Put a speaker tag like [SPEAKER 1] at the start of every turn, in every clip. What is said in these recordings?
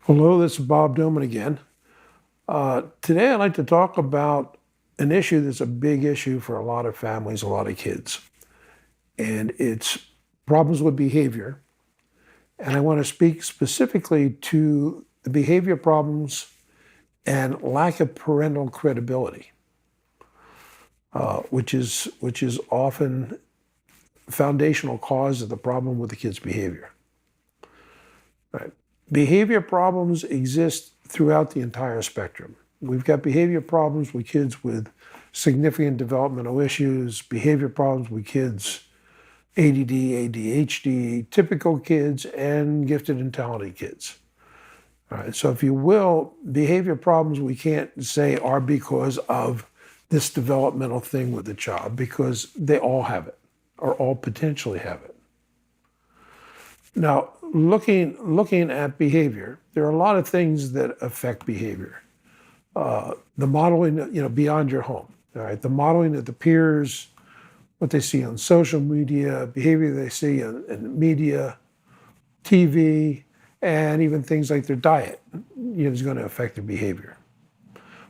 [SPEAKER 1] Hello, this is Bob Doman again. Today I'd like to talk about an issue that's a big issue for a lot of families, a lot of kids, and it's problems with behavior. And I want to speak specifically to the behavior problems and lack of parental credibility, which is often foundational cause of the problem with the kid's behavior. Right. Behavior problems exist throughout the entire spectrum. We've got behavior problems with kids with significant developmental issues, behavior problems with kids, ADD, ADHD, typical kids, and gifted and talented kids. All right, so if you will, behavior problems we can't say are because of this developmental thing with the child, because they all have it, or all potentially have it. Now, looking at behavior, there are a lot of things that affect behavior. The modeling, beyond your home, all right? The modeling of the peers, what they see on social media, behavior they see in media, TV, and even things like their diet, is going to affect their behavior.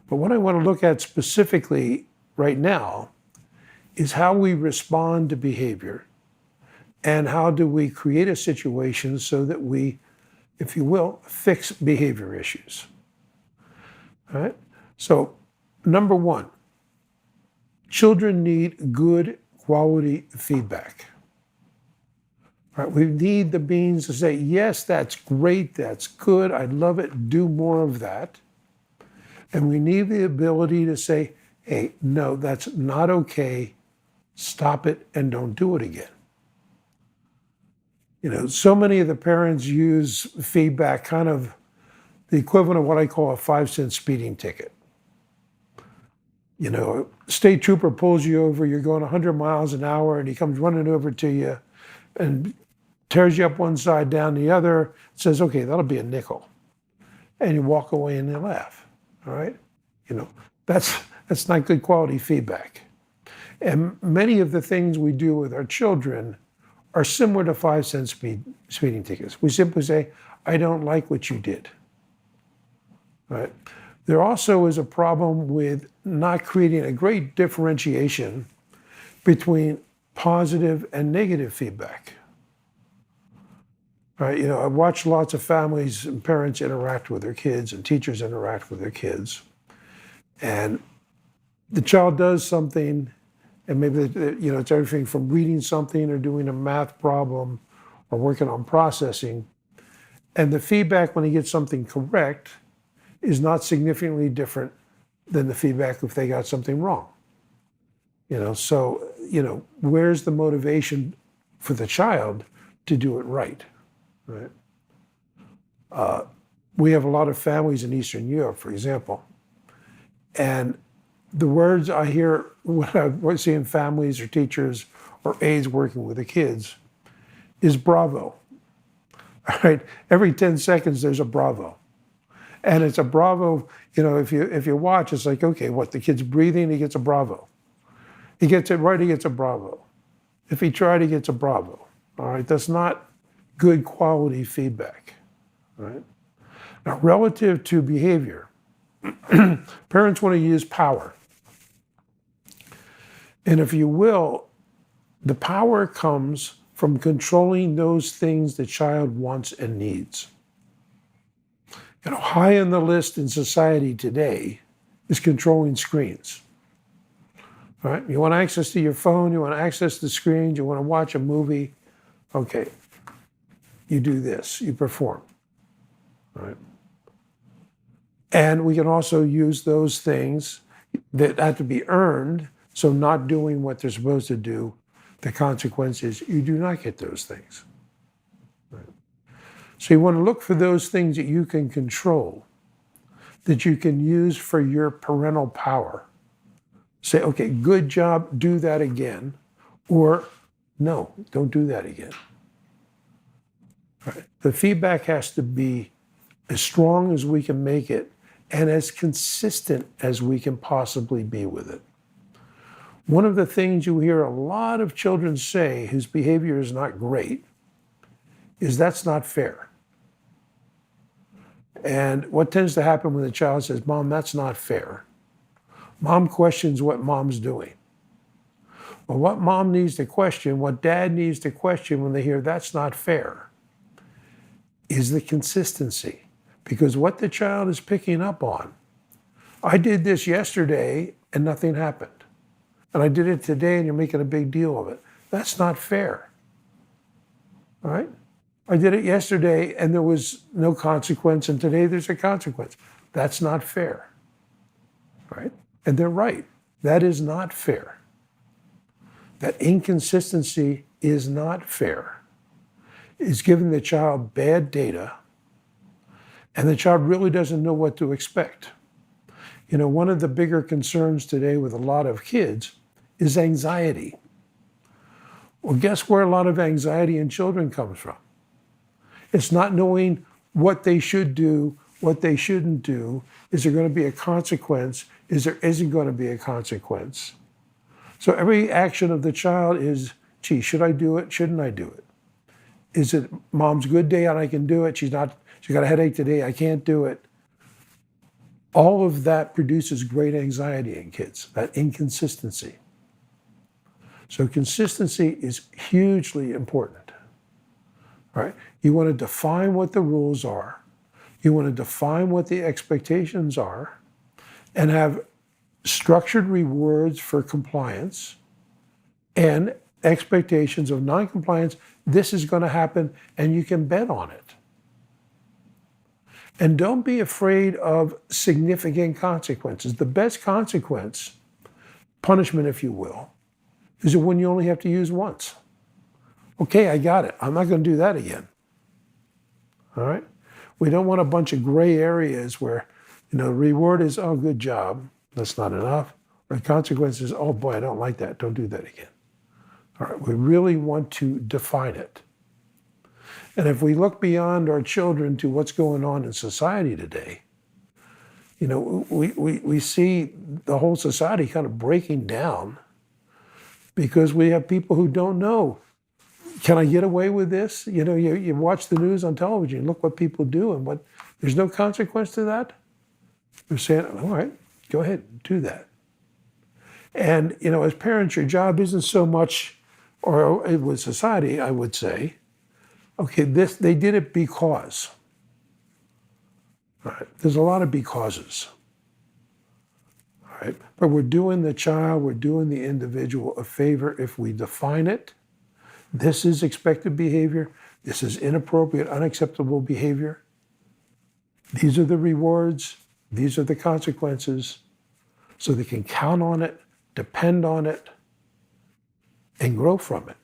[SPEAKER 1] But what I want to look at specifically right now is how we respond to behavior. And how do we create a situation so that we, if you will, fix behavior issues? All right? So, number one, children need good quality feedback. All right? We need the beings to say, yes, that's great, that's good, I love it, do more of that. And we need the ability to say, hey, no, that's not okay, stop it and don't do it again. So many of the parents use feedback, kind of the equivalent of what I call a 5-cent speeding ticket. State trooper pulls you over, you're going 100 miles an hour, and he comes running over to you and tears you up one side, down the other, says, okay, that'll be a nickel. And you walk away and you laugh, all right? That's not good quality feedback. And many of the things we do with our children are similar to 5-cent speeding tickets. We simply say, I don't like what you did. Right? There also is a problem with not creating a great differentiation between positive and negative feedback. Right? I've watched lots of families and parents interact with their kids and teachers interact with their kids. And the child does something, and maybe it's everything from reading something or doing a math problem or working on processing. And the feedback when he gets something correct is not significantly different than the feedback if they got something wrong. So where's the motivation for the child to do it right? Right? We have a lot of families in Eastern Europe, for example, and the words I hear when I see in families or teachers or aides working with the kids is bravo. All right, every 10 seconds there's a bravo, and it's a bravo. If you watch, it's like, okay, what, the kid's breathing, he gets a bravo. He gets it right, he gets a bravo. If he tried, he gets a bravo. All right, that's not good quality feedback. All right. Now, relative to behavior, parents want to use power. And if you will, the power comes from controlling those things the child wants and needs. High on the list in society today is controlling screens. All right? You want access to your phone, you want access to screens, you want to watch a movie. Okay, you do this, you perform. All right? And we can also use those things that have to be earned. So not doing what they're supposed to do, the consequence is you do not get those things. Right? So you want to look for those things that you can control, that you can use for your parental power. Say, okay, good job, do that again. Or, no, don't do that again. Right? The feedback has to be as strong as we can make it and as consistent as we can possibly be with it. One of the things you hear a lot of children say whose behavior is not great is that's not fair. And what tends to happen when the child says, Mom, that's not fair? Mom questions what mom's doing. Well, what mom needs to question, what dad needs to question when they hear that's not fair, is the consistency. Because what the child is picking up on, I did this yesterday and nothing happened. And I did it today and you're making a big deal of it. That's not fair. All right? I did it yesterday and there was no consequence, and today there's a consequence. That's not fair. Right? And they're right. That is not fair. That inconsistency is not fair. It's giving the child bad data, and the child really doesn't know what to expect. You know, one of the bigger concerns today with a lot of kids is anxiety. Well, guess where a lot of anxiety in children comes from? It's not knowing what they should do, what they shouldn't do. Is there going to be a consequence? Is there isn't going to be a consequence? So every action of the child is, gee, should I do it? Shouldn't I do it? Is it mom's good day and I can do it? She got a headache today, I can't do it. All of that produces great anxiety in kids, that inconsistency. So consistency is hugely important, right? You want to define what the rules are. You want to define what the expectations are and have structured rewards for compliance and expectations of non-compliance. This is going to happen and you can bet on it. And don't be afraid of significant consequences. The best consequence, punishment if you will, is the one you only have to use once. Okay, I got it. I'm not going to do that again. All right? We don't want a bunch of gray areas where, the reward is, oh, good job. That's not enough. Or the consequence is, oh boy, I don't like that. Don't do that again. All right, we really want to define it. And if we look beyond our children to what's going on in society today, we see the whole society kind of breaking down because we have people who don't know, can I get away with this? You watch the news on television, look what people do, and there's no consequence to that. They're saying, all right, go ahead, do that. And, as parents, your job isn't so much, or with society, I would say, okay, they did it because. All right, there's a lot of becauses. All right, but we're doing the child, we're doing the individual a favor if we define it. This is expected behavior. This is inappropriate, unacceptable behavior. These are the rewards. These are the consequences. So they can count on it, depend on it, and grow from it.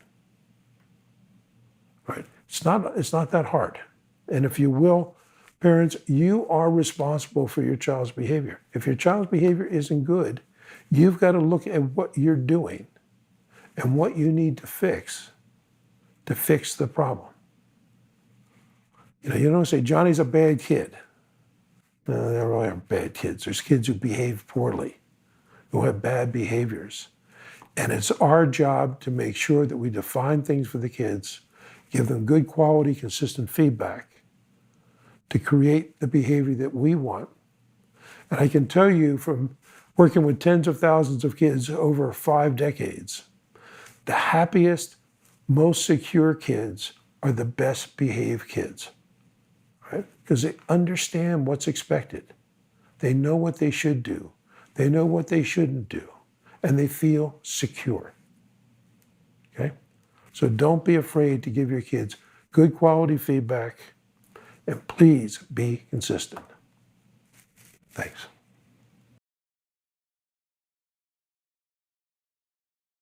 [SPEAKER 1] Right? It's not that hard. And if you will, parents, you are responsible for your child's behavior. If your child's behavior isn't good, you've got to look at what you're doing and what you need to fix the problem. You don't say, Johnny's a bad kid. No, there really aren't bad kids. There's kids who behave poorly, who have bad behaviors. And it's our job to make sure that we define things for the kids, give them good quality, consistent feedback to create the behavior that we want. And I can tell you from working with tens of thousands of kids over 5 decades, the happiest, most secure kids are the best behaved kids, right? Because they understand what's expected. They know what they should do. They know what they shouldn't do. And they feel secure, okay? So don't be afraid to give your kids good quality feedback, and please be consistent. Thanks.